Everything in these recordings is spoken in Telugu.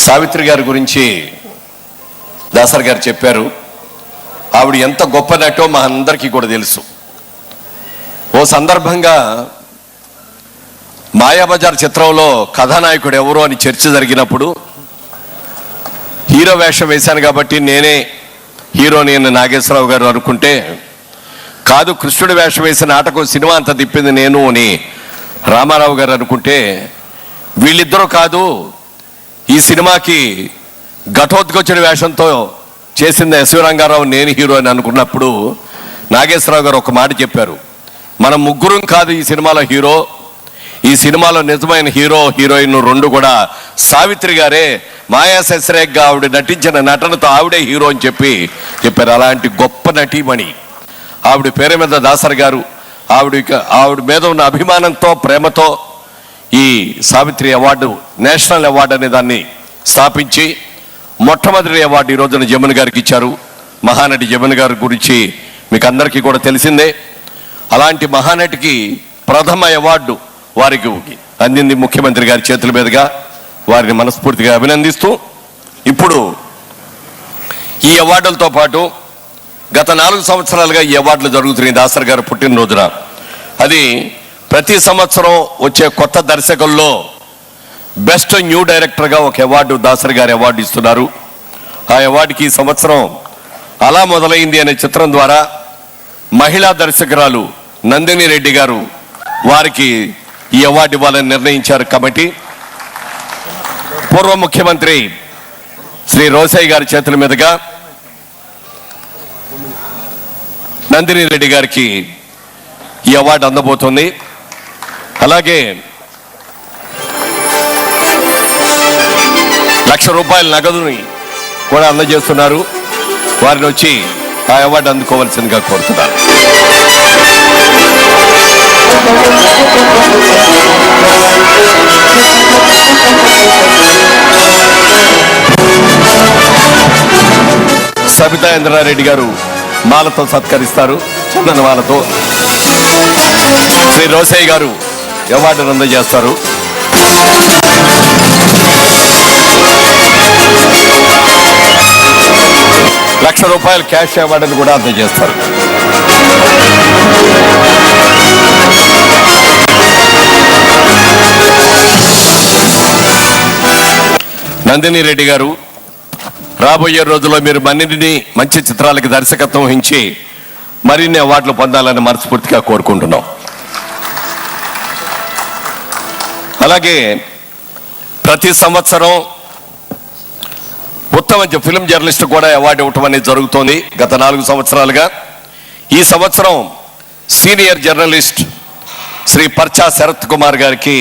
సావిత్రి గారి గురించి దాసర్ గారు చెప్పారు. ఆవిడ ఎంత గొప్ప నటో మా అందరికీ కూడా తెలుసు. ఓ సందర్భంగా మాయాబజార్ చిత్రంలో కథానాయకుడు ఎవరు అని చర్చ జరిగినప్పుడు హీరో వేషం వేశాను కాబట్టి నేనే హీరోని అని నాగేశ్వరరావు గారు అనుకుంటే, కాదు కృష్ణుడి వేషం వేసిన నాటకం సినిమా అంతా తిప్పింది నేను అని రామారావు గారు అనుకుంటే, వీళ్ళిద్దరూ కాదు ఈ సినిమాకి ఘటోత్కచుడి వేషంతో చేసింది ఎస్వి రంగారావు నేను హీరో అని అనుకున్నప్పుడు నాగేశ్వరరావు గారు ఒక మాట చెప్పారు, మనం ముగ్గురం కాదు ఈ సినిమాలో హీరో, ఈ సినిమాలో నిజమైన హీరో హీరోయిన్ రెండు కూడా సావిత్రి గారే, మాయా శశిరేఖగా ఆవిడ నటించిన నటనతో ఆవిడే హీరో అని చెప్పారు. అలాంటి గొప్ప నటీమణి ఆవిడ పేరు మీద దాసర్ గారు ఆవిడ మీద ఉన్న అభిమానంతో ప్రేమతో ఈ సావిత్రి అవార్డు నేషనల్ అవార్డు అనే దాన్ని స్థాపించి మొట్టమొదటి అవార్డు ఈ రోజున జమున గారికి ఇచ్చారు. మహానటి జమున గారి గురించి మీకు అందరికీ కూడా తెలిసిందే. అలాంటి మహానటికి ప్రథమ అవార్డు వారికి అందింది ముఖ్యమంత్రి గారి చేతుల మీదుగా. వారిని మనస్ఫూర్తిగా అభినందిస్తూ, ఇప్పుడు ఈ అవార్డులతో పాటు గత 4 సంవత్సరాలుగా ఈ అవార్డులు జరుగుతున్నాయి దాసర్ గారు పుట్టినరోజున. అది ప్రతి సంవత్సరం వచ్చే కొత్త దర్శకుల్లో బెస్ట్ న్యూ డైరెక్టర్గా ఒక అవార్డు దాసర్ గారి అవార్డు ఇస్తున్నారు. ఆ అవార్డుకి ఈ సంవత్సరం అలా మొదలైంది అనే చిత్రం ద్వారా మహిళా దర్శకురాలు నందిని రెడ్డి గారు వారికి ఈ అవార్డు ఇవ్వాలని నిర్ణయించారు కమిటీ. పూర్వ ముఖ్యమంత్రి శ్రీ రోసయ్య గారి చేతుల మీదుగా నందిని రెడ్డి గారికి ఈ అవార్డు అందబోతుంది. అలాగే ₹1,00,000 నగదుని కూడా అందజేస్తున్నారు. వారిని వచ్చి ఆ అవార్డు అందుకోవాల్సిందిగా కోరుతున్నారు. సబితా ఇంద్రారెడ్డి గారు మాలతో సత్కరిస్తారు, చందన మాలతో. శ్రీ రోసయ్య గారు అవార్డును అందజేస్తారు. ₹1,00,000 క్యాష్ అవార్డును కూడా అందజేస్తారు. నందిని రెడ్డి గారు, రాబోయే రోజుల్లో మీరు మరిన్ని మంచి చిత్రాలకి దర్శకత్వం వహించి మరిన్ని అవార్డులు పొందాలని మనస్ఫూర్తిగా కోరుకుంటున్నాం. అలాగే ప్రతి సంవత్సరం ఉత్తమ ఫిల్మ్ జర్నలిస్ట్ కూడా అవార్డు ఇవ్వటం అనేది జరుగుతోంది గత 4 సంవత్సరాలుగా. ఈ సంవత్సరం సీనియర్ జర్నలిస్ట్ శ్రీ పర్చా శరత్ కుమార్ గారికి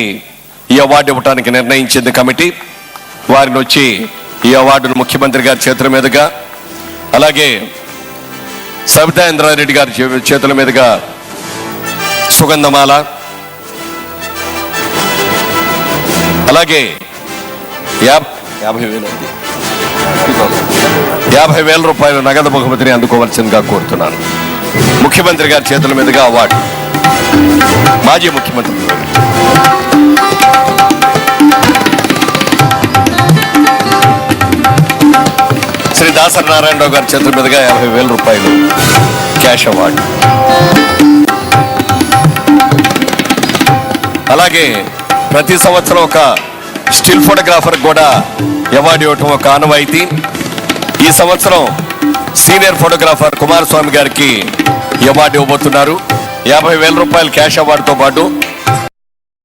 ఈ అవార్డు ఇవ్వడానికి నిర్ణయించింది కమిటీ. వారిని వచ్చి ఈ అవార్డును ముఖ్యమంత్రి గారి చేతుల మీదుగా, అలాగే సబితా ఇంద్రారెడ్డి గారి చేతుల మీదుగా సుగంధమాల, అలాగే 50,000 రూపాయల నగదు బహుమతిని అందుకోవాల్సిందిగా కోరుతున్నాను. ముఖ్యమంత్రి గారి చేతుల మీదుగా అవార్డు మాజీ ముఖ్యమంత్రి శ్రీ దాసరి నారాయణరావు గారి చేతుల మీదుగా ₹50,000 క్యాష్ అవార్డు. అలాగే ప్రతి సంవత్సరం ఒక స్టిల్ ఫోటోగ్రాఫర్ కూడా అవార్డు ఇవ్వటం ఒక ఆనవాయితీ. ఈ సంవత్సరం సీనియర్ ఫోటోగ్రాఫర్ కుమారస్వామి గారికి అవార్డు ఇవ్వబోతున్నారు. ₹50,000 క్యాష్ అవార్డుతో పాటు